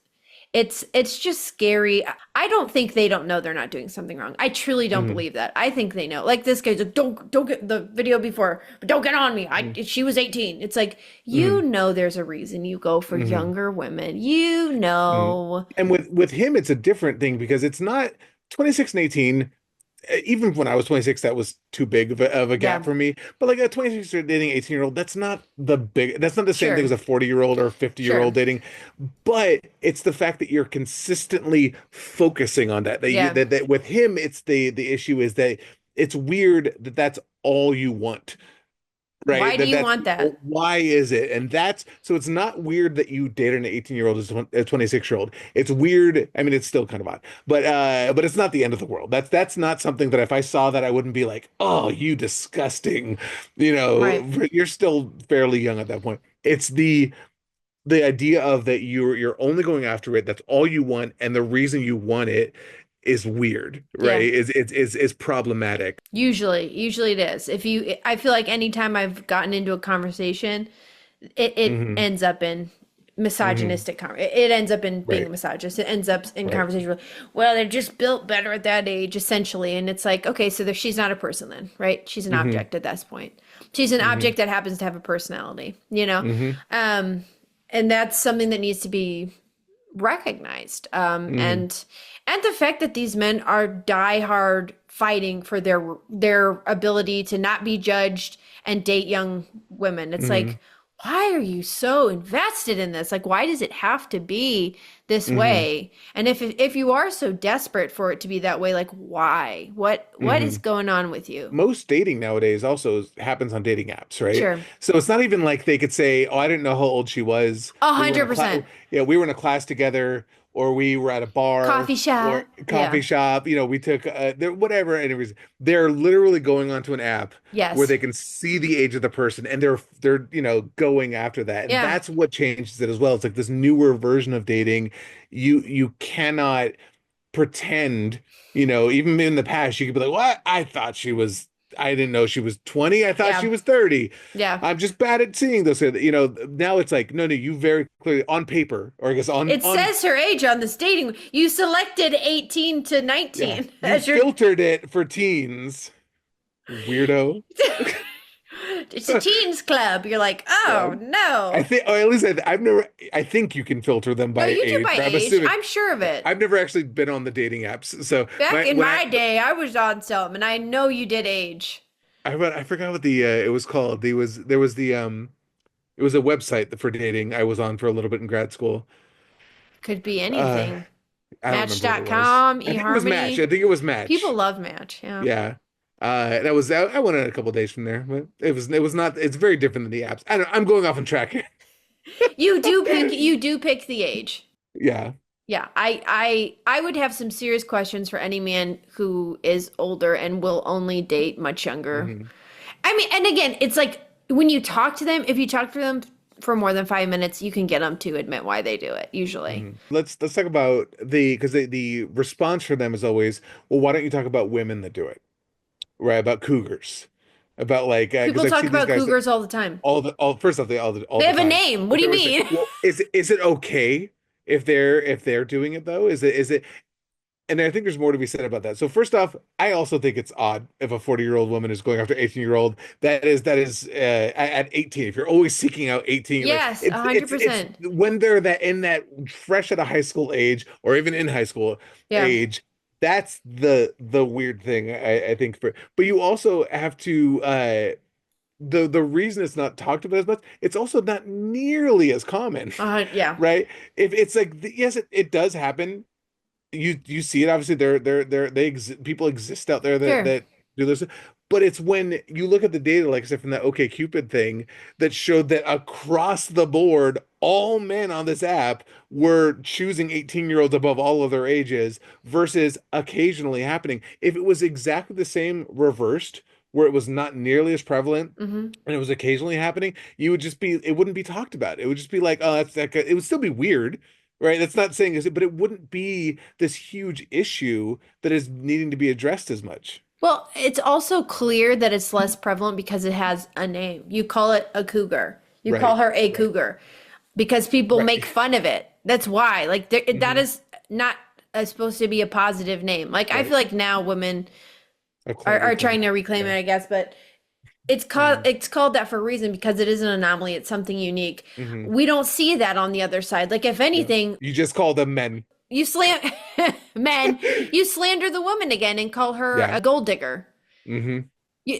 it's just scary. I don't think they don't know they're not doing something wrong. I truly don't Hmm. believe that. I think they know. Like this guy's like, don't get the video before, but don't get on me. She was 18. It's like, Hmm. you know there's a reason you go for Hmm. younger women. You Hmm. know. And with him, it's a different thing because it's not 26 and 18. Even when I was 26, that was too big of a gap Yeah, for me. But like a 26 year dating 18-year-old, that's not the same thing sure. as a 40-year-old or a 50-year-old Sure. dating. But it's the fact that you're consistently focusing on that. Yeah. That with him, it's the issue is that it's weird that that's all you want. Right. Why do you want that? Why is it? And that's so it's not weird that you dated an 18-year-old as a 26-year-old. It's weird. I mean, it's still kind of odd, but it's not the end of the world. That's not something that if I saw that I wouldn't be like, oh, you disgusting. Right. You're still fairly young at that point. It's the idea of that you're only going after it. That's all you want, and the reason you want it is weird, right? Yeah. Is problematic. Usually it is. I feel like anytime I've gotten into a conversation, it Hmm. ends up in Hmm. misogynistic it ends up in being a Right. misogynist. It ends up in Right. conversation with, well, they're just built better at that age, essentially. And it's like, okay, so she's not a person then, right? She's an Hmm. object at this point. She's an Hmm. object that happens to have a personality, you know? Hmm. Um, and that's something that needs to be recognized. Hmm. And the fact that these men are diehard fighting for their ability to not be judged and date young women. It's Hmm. like, why are you so invested in this? Like, why does it have to be this Hmm. way? And if you are so desperate for it to be that way, like, why? What is Hmm. going on with you? Most dating nowadays also happens on dating apps, right? Sure, So it's not even like they could say, "Oh, I didn't know how old she was. a We were in hundred a class, percent. yeah, we were in a class together, or we were at a bar Coffee or shop. coffee Yeah. shop. We took whatever." Anyways, they're literally going onto an app where Yes. they can see the age of the person, and they're going after that, and Yeah. that's what changes it as well. It's like this newer version of dating. You cannot pretend, even in the past, you could be like, "What? I didn't know she was 20. I thought she Yeah. was 30. Yeah. I'm just bad at seeing those." Now it's like, no, you very clearly on paper, or I guess It on says her age on this dating. You selected 18 to yeah, 19 you as your. filtered it for teens, weirdo. It's a teens club. You're like, Yeah. oh I no. think, or at least I've never, I think you can filter them No, by you do age, by but I'm age. assuming I'm sure of it. I've never actually been on the dating apps. So Back in when I my day, I was on some, and I know you did age. I forgot what it was called. There was it was a website for dating I was on for a little bit in grad school. Could be Uh, anything. I don't remember what it was. Match.com, I think it was Match. I eHarmony. think it was People Match. love Match. Yeah. Yeah. And I went on a couple of days from there, but it was not. It's very different than the apps. I'm going off on track here. You do pick the age. Yeah. Yeah, I would have some serious questions for any man who is older and will only date much younger. Hmm. I mean, and again, it's like when you talk to them, if you talk to them for more than 5 minutes, you can get them to admit why they do it, usually. Hmm. Let's talk about because the response for them is always, well, why don't you talk about women that do it, right? About cougars, about like because People I've talk seen these about guys that cougars all the time. all first off all They the have a time, name. What but do they you always say, mean? well, is it okay if they're doing it though? Is it and I think there's more to be said about that. So first off, I also think it's odd if a 40-year-old woman is going after 18-year-old. That is at 18. If you're always seeking out 18, like Yes, it's 100%. when they're that fresh out of high school age, or even in high school Yeah. age, that's the weird thing I think but you also have to the reason it's not talked about as much, it's also not nearly as common, Yeah. right? If it's like yes, it does happen. You see it obviously. People exist out there that Sure. do this, But it's when you look at the data, like I said, from that OkCupid thing, that showed that across the board, all men on this app were choosing 18-year-olds above all of their ages versus occasionally happening. If it was exactly the same reversed, where it was not nearly as prevalent and it was occasionally happening, you would just be, it wouldn't be talked about. It would just be like, oh, that's that. It would still be weird, right? That's not saying it, but it wouldn't be this huge issue that is needing to be addressed as much. Well, it's also clear that it's less prevalent because it has a name. You call it a cougar. You Right. call her a cougar because people Right. make fun of it. That's why. Like that is not supposed to be a positive name. Like I feel like now women are trying to reclaim it, I guess, but it's called that for a reason because it is an anomaly. It's something unique. We don't see that on the other side. Like if anything, You just call them men. you men, you slander the woman again and call her Yeah. a gold digger. hmm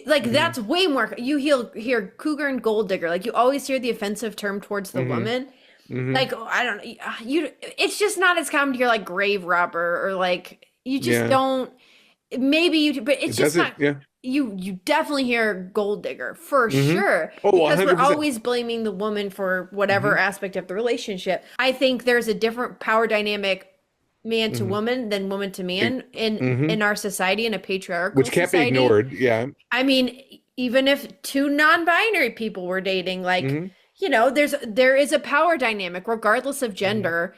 That's way more. You hear cougar and gold digger. Like you always hear the offensive term towards the woman. Like I don't you. It's just not as common to hear like grave robber or like you just don't. Maybe you, but it's just not. Yeah. You definitely hear gold digger for sure Oh, because we're 100%. always blaming the woman for whatever aspect of the relationship. I think there's a different power dynamic man to woman than woman to man in our society, in a patriarchal Which can't society. be ignored. Yeah. I mean, even if two non-binary people were dating, like you know, there is a power dynamic regardless of gender.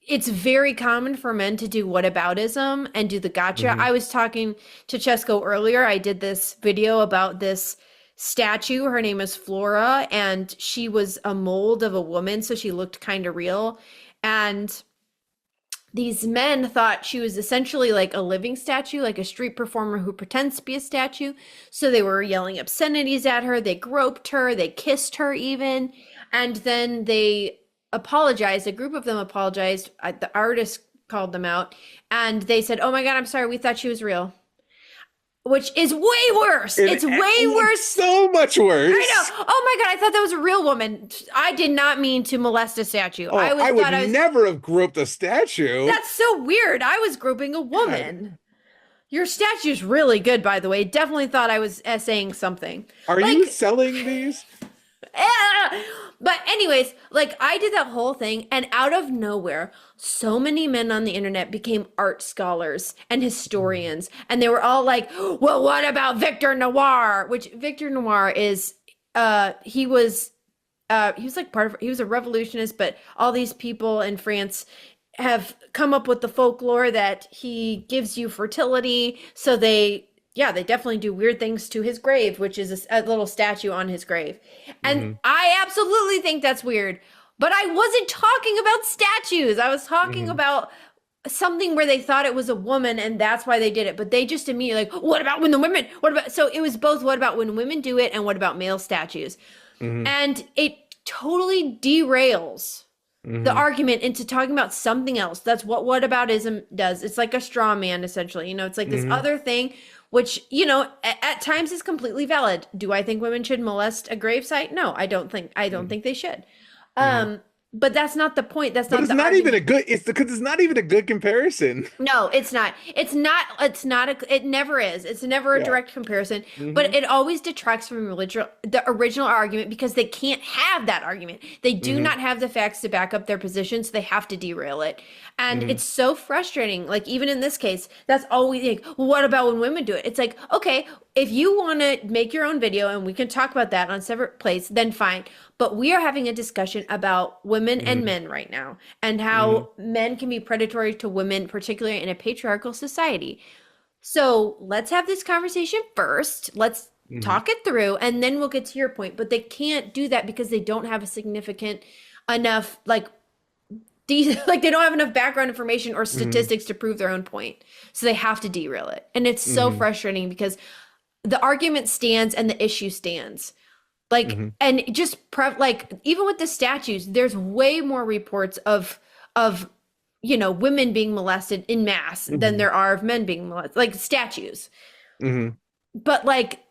It's very common for men to do whataboutism and do the gotcha. I was talking to Chesko earlier. I did this video about this statue. Her name is Flora, and she was a mold of a woman, so she looked kind of real. And these men thought she was essentially like a living statue, like a street performer who pretends to be a statue. So they were yelling obscenities at her. They groped her. They kissed her even. And then they apologized. A group of them apologized. The artist called them out. And they said, oh my God, I'm sorry. We thought she was real. Which is way worse. It's way worse. So much worse. I know. Oh my God, I thought that was a real woman. I did not mean to molest a statue. Oh, I would never have groped a statue. That's so weird. I was groping a woman. God. Your statue's really good, by the way. Definitely thought I was essaying something. Are you selling these? But anyways, like I did that whole thing, and out of nowhere, so many men on the internet became art scholars and historians, and they were all like, well, what about Victor Noir? Which Victor Noir is he was like he was a revolutionist, but all these people in France have come up with the folklore that he gives you fertility, so they definitely do weird things to his grave, which is a little statue on his grave. And I absolutely think that's weird. But I wasn't talking about statues. I was talking about something where they thought it was a woman and that's why they did it. But they just immediately like, what about when the women, so it was both what about when women do it and what about male statues? And it totally derails the argument into talking about something else. That's what whataboutism does. It's like a straw man, essentially. You know, it's like this other thing, which, you know, at times is completely valid. Do I think women should molest a gravesite? No, I don't think they should. But that's not the point. That's not. But it's not even a good. It's because it's not even a good comparison. No, it's not. It's not. It never is. It's never a direct comparison. But it always detracts from the original argument because they can't have that argument. They do not have the facts to back up their position, so they have to derail it. And it's so frustrating. Like even in this case, that's all we think. Well, what about when women do it? It's like, okay, if you want to make your own video and we can talk about that on separate plates, then fine. But we are having a discussion about women and men right now and how men can be predatory to women, particularly in a patriarchal society. So let's have this conversation first. Let's talk it through and then we'll get to your point. But they can't do that because they don't have a significant enough, like they don't have enough background information or statistics to prove their own point. So they have to derail it. And it's so frustrating because the argument stands and the issue stands. Like, and just like, even with the statues, there's way more reports of, you know, women being molested in mass than there are of men being molested, like statues. But like,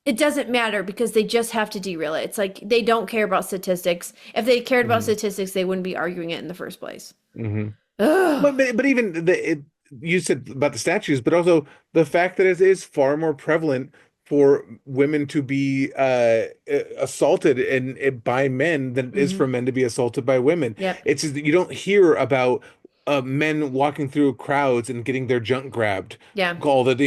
it doesn't matter because they just have to derail it. It's like, they don't care about statistics. If they cared about statistics, they wouldn't be arguing it in the first place. But even you said about the statues, but also the fact that it is far more prevalent for women to be assaulted by men than it is Hmm. for men to be assaulted by women. Yep. It's just that you don't hear about men walking through crowds and getting their junk grabbed. Yeah. All that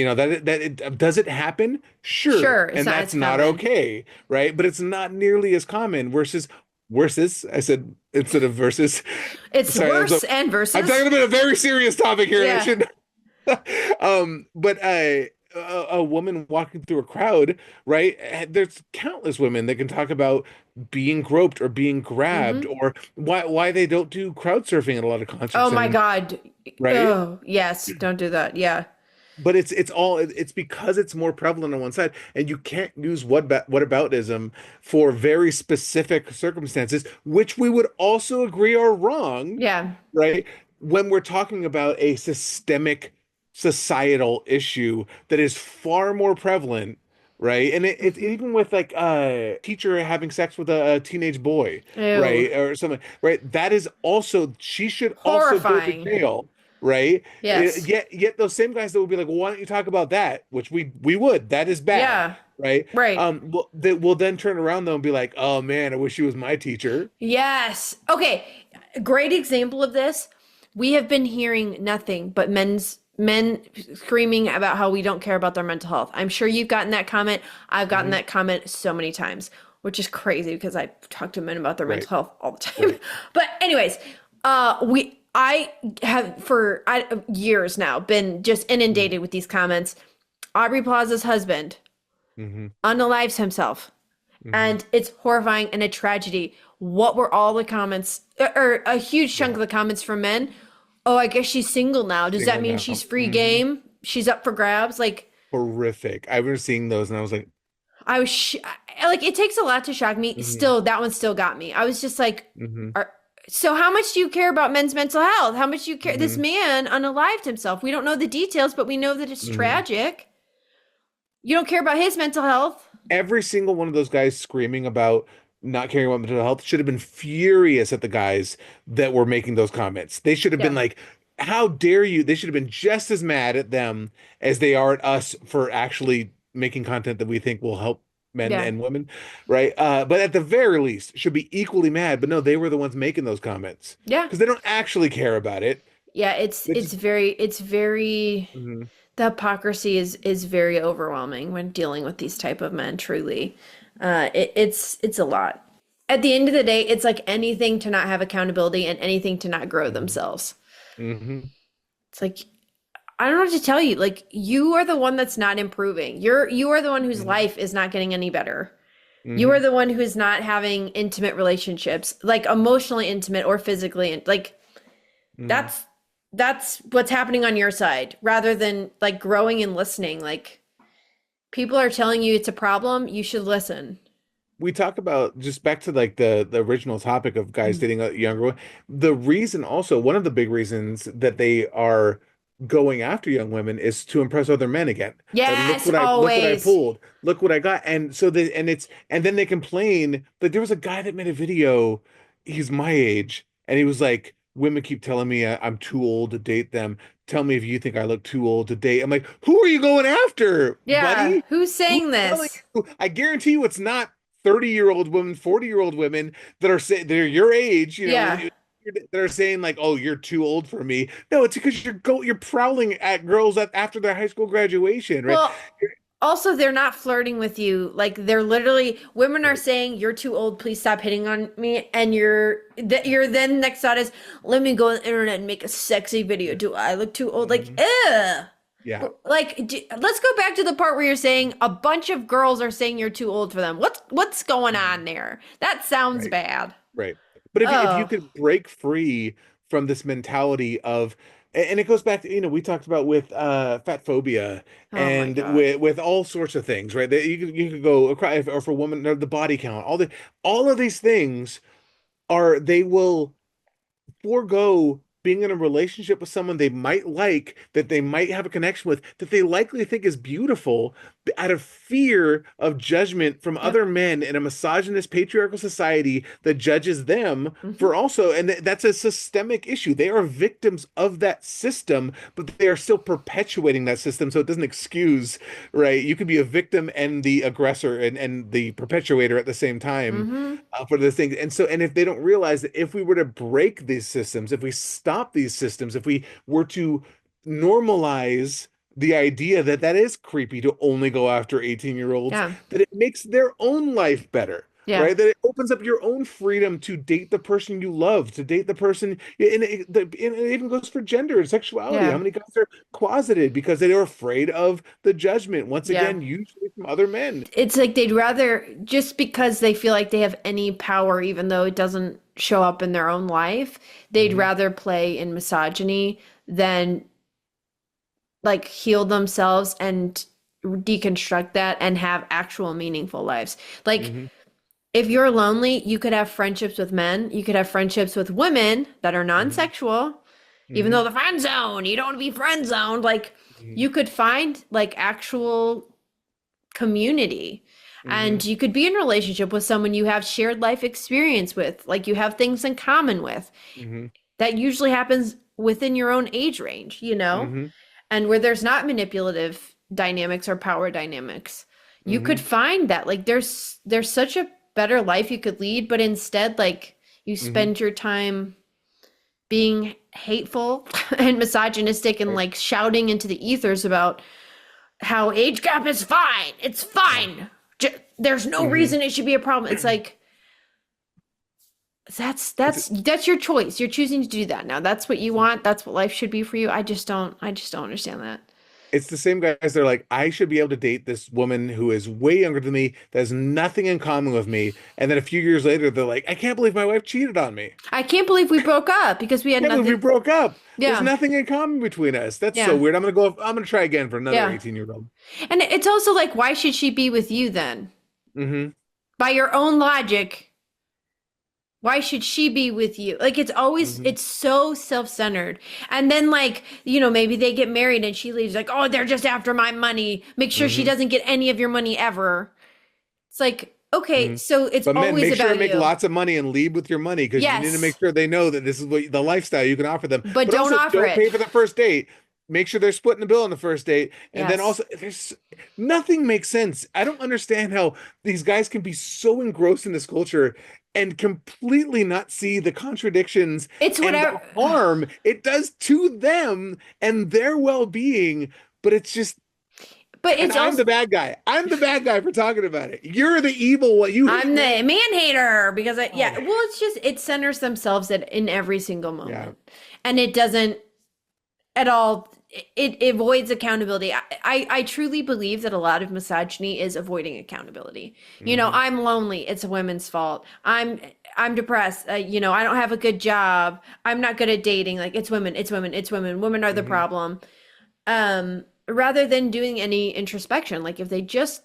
does it happen? Sure, Sure. It's and not that's as not common. okay, right? But it's not nearly as common. Versus, I said instead of versus. It's Sorry, worse and I'm versus. talking about a very serious topic here, and I Yeah. should. But a woman walking through a crowd, right? There's countless women that can talk about being groped or being grabbed, Hmm. or why they don't do crowd surfing at a lot of Oh concerts, my and God. right. Oh, yes. Don't do that. Yeah. But it's because it's more prevalent on one side, and you can't use whataboutism for very specific circumstances, which we would also agree are wrong, Yeah. right? When we're talking about a systemic societal issue that is far more prevalent, right? And it Hmm. even with like a teacher having sex with a teenage boy, Ew. right? Or something, right? That is also, she should also go to Horrifying. jail, right? Yes. Yet those same guys that would be like, well, why don't you talk about that? Which we would. That is bad, Yeah. right? Right. Well, they will then turn around though and be like, oh man, I wish he was my teacher. Yes. Okay. Great example of this. We have been hearing nothing but men screaming about how we don't care about their mental health. I'm sure you've gotten that comment. I've gotten Mhm. that comment so many times, which is crazy because I talk to men about their Right, mental health all the time. right. But anyways, I have for years now been just inundated with these comments. Aubrey Plaza's husband Hmm. unalives himself, Hmm. and it's horrifying and a tragedy. What were all the comments, or a huge chunk Yeah. of the comments from men? Oh, I guess she's single now. Does that Single mean now. she's free Hmm. game? She's up for grabs? Like, Horrific. I remember seeing those and I was like, I was like, it takes a lot to shock me. hmm. Still, that one still got me. I was just like, Hmm. are, so how much do you care about men's mental health? How much do you care? This Hmm. man unalived himself. We don't know the details, but we know that it's Hmm. tragic. You don't care about his mental health? Every single one of those guys screaming about not caring about mental health should have been furious at the guys that were making those comments. They should have been Yeah. like, how dare you? They should have been just as mad at them as they are at us for actually making content that we think will help men Yeah. and women, right? But at the very least, should be equally mad. But no, they were the ones making those comments Yeah. because they don't actually care about it. Yeah, it's They it's just, very Mhm. the hypocrisy is very overwhelming when dealing with these type of men, truly. It's a lot. At the end of the day, it's like anything to not have accountability and anything to not grow Mhm. themselves. Mhm. It's like I don't know what to tell you. Like you are the one that's not improving. You are the one whose Mhm. life is not getting any better. You are Mhm. the one who's not having intimate relationships, like emotionally intimate or physically, and like Mhm. that's that's what's happening on your side rather than like growing and listening. Like people are telling you it's a problem, you should listen. We talk about, just back to like the original topic of guys Mm. dating a younger women. The reason also, one of the big reasons that they are going after young women is to impress other men again. That Yes, look what I always. pulled, look what I got. And so they and then they complain that there was a guy that made a video, he's my age, and he was like, women keep telling me I'm too old to date them. Tell me if you think I look too old to date. I'm like, who are you going after, Yeah, buddy? who's Who's saying telling this? you? I guarantee you it's not 30-year-old women, 40-year-old women that are saying they're your age, Yeah. that are saying like, "Oh, you're too old for me." No, it's because you're prowling at girls after their high school graduation, right? Well, also they're not flirting with you. Like they're literally women are Right. saying you're too old, please stop hitting on me, and you're then next thought is let me go on the internet and make a sexy video. Do I look too old? Like, Mhm. ugh. Yeah, Like, let's go back to the part where you're saying a bunch of girls are saying you're too old for them. What's going Mhm. on there? That sounds Right, bad. right. But if you Oh, could break free from this mentality of, and it goes back to, we talked about with fat phobia oh my and God. with all sorts of things, right? That you could go across, or for women, or the body count, all of these things are, they will forego being in a relationship with someone they might like, that they might have a connection with, that they likely think is beautiful, out of fear of judgment from other men in a misogynist patriarchal society that judges them for also, and that's a systemic issue. They are victims of that system, but they are still perpetuating that system, so it doesn't excuse, right? You could be a victim and the aggressor and the perpetuator at the same time for this thing. And so, and if they don't realize that if we were to break these systems, if we stop these systems, if we were to normalize the idea that that is creepy to only go after 18-year-olds, that it makes their own life better. Right? That it opens up your own freedom to date the person you love, to date the person, and it even goes for gender and sexuality. How many guys are closeted because they are afraid of the judgment, once again, usually from other men? It's like they'd rather, just because they feel like they have any power, even though it doesn't show up in their own life, they'd rather play in misogyny than like heal themselves and deconstruct that and have actual meaningful lives. Like, if you're lonely, you could have friendships with men. You could have friendships with women that are non-sexual, even though the friend zone, you don't want to be friend zoned. Like, you could find like actual community, and you could be in a relationship with someone you have shared life experience with, like you have things in common with. That usually happens within your own age range, you know, and where there's not manipulative dynamics or power dynamics. You could find that like there's such a better life you could lead, but instead like you spend your time being hateful and misogynistic and like shouting into the ethers about how age gap is fine. It's fine. There's no reason it should be a problem. It's like that's your choice. You're choosing to do that now. That's what you want. That's what life should be for you. I just don't understand that. It's the same guys. They're like, I should be able to date this woman who is way younger than me, that has nothing in common with me. And then a few years later, they're like, I can't believe my wife cheated on me. I can't believe we broke up because we had nothing. We broke up. Yeah. There's nothing in common between us. That's so weird. I'm gonna try again for another 18-year-old. And it's also like, why should she be with you then? By your own logic, why should she be with you? Like, it's always, it's so self-centered. And then like, you know, maybe they get married and she leaves like, oh, they're just after my money. Make sure she doesn't get any of your money ever. It's like, okay, so it's but always men, make about sure to make you. lots of money and leave with your money, because you need to make sure they know that this is what the lifestyle you can offer them. But don't also, offer don't it. pay for the first date. Make sure they're splitting the bill on the first date. And then also, there's nothing makes sense. I don't understand how these guys can be so engrossed in this culture and completely not see the contradictions It's whatever and the harm it does to them and their well-being. But it's just, but it's I'm the bad guy. I'm the bad guy for talking about it. You're the evil one. I'm the man-hater because well, it's just, it centers themselves in every single moment. And it doesn't at all, it avoids accountability. I truly believe that a lot of misogyny is avoiding accountability. You know, I'm lonely. It's a women's fault. I'm depressed. You know, I don't have a good job. I'm not good at dating. Like, it's women. Women are the problem. Rather than doing any introspection, like if they just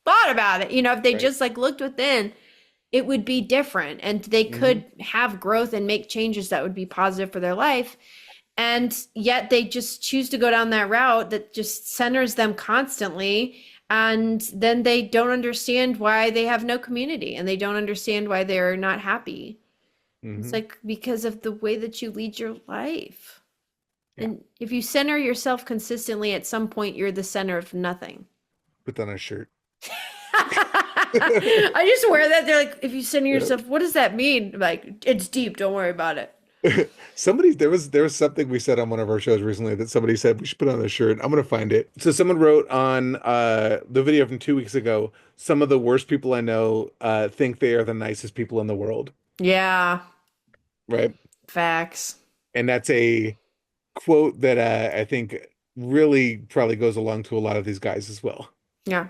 thought about it, you know, if they just like looked within, it would be different, and they could have growth and make changes that would be positive for their life. And yet they just choose to go down that route that just centers them constantly. And then they don't understand why they have no community, and they don't understand why they're not happy. It's like, because of the way that you lead your life. And if you center yourself consistently, at some point you're the center of nothing. Put that on a shirt. I just wear that. They're like, if you center yourself, what does that mean? Like, it's deep. Don't worry about it. There was something we said on one of our shows recently that somebody said we should put on a shirt. I'm gonna find it. So someone wrote on the video from 2 weeks ago, some of the worst people I know think they are the nicest people in the world. Yeah. Right. Facts. And that's a quote that I think really probably goes along to a lot of these guys as well. Yeah.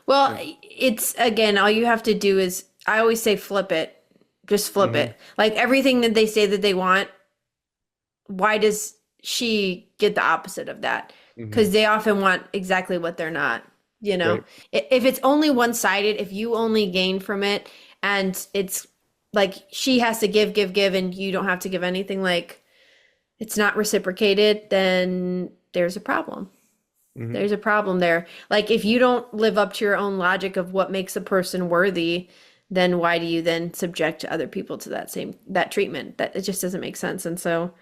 Well, it's, again, all you have to do is, I always say, flip it. Just flip it. Like, everything that they say that they want, why does she get the opposite of that? Because they often want exactly what they're not, you know? If it's only one-sided, if you only gain from it, and it's like she has to give, and you don't have to give anything, like, it's not reciprocated, then there's a problem. There's a problem there. Like if you don't live up to your own logic of what makes a person worthy, then why do you then subject other people to that treatment? That it just doesn't make sense. And so,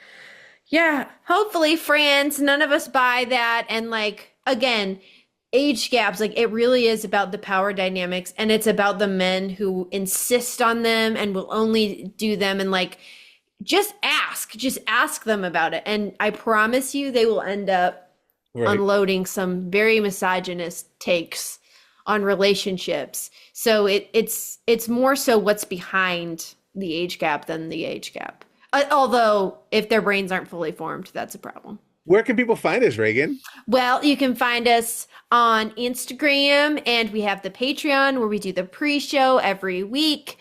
yeah, hopefully, friends, none of us buy that. And like again, age gaps, like it really is about the power dynamics, and it's about the men who insist on them and will only do them, and like just ask them about it. And I promise you they will end up unloading some very misogynist takes on relationships. So it's more so what's behind the age gap than the age gap. Although if their brains aren't fully formed, that's a problem. Where can people find us, Reagan? Well, you can find us on Instagram, and we have the Patreon where we do the pre-show every week.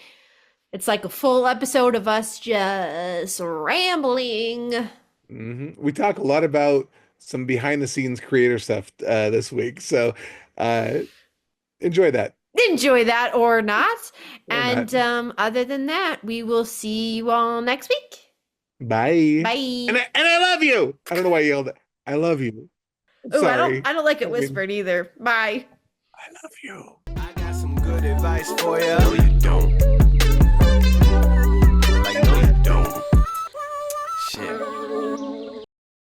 It's like a full episode of us just rambling. We talk a lot about some behind the scenes creator stuff this week. So enjoy that. Enjoy that or not. Or and other than that, we will see you all next week. Bye. Bye. And I love you. I don't know why you yelled it. I love you. Oh, Sorry. I don't like it whispered either. Bye. I love you. I got some good advice for you. No, you don't.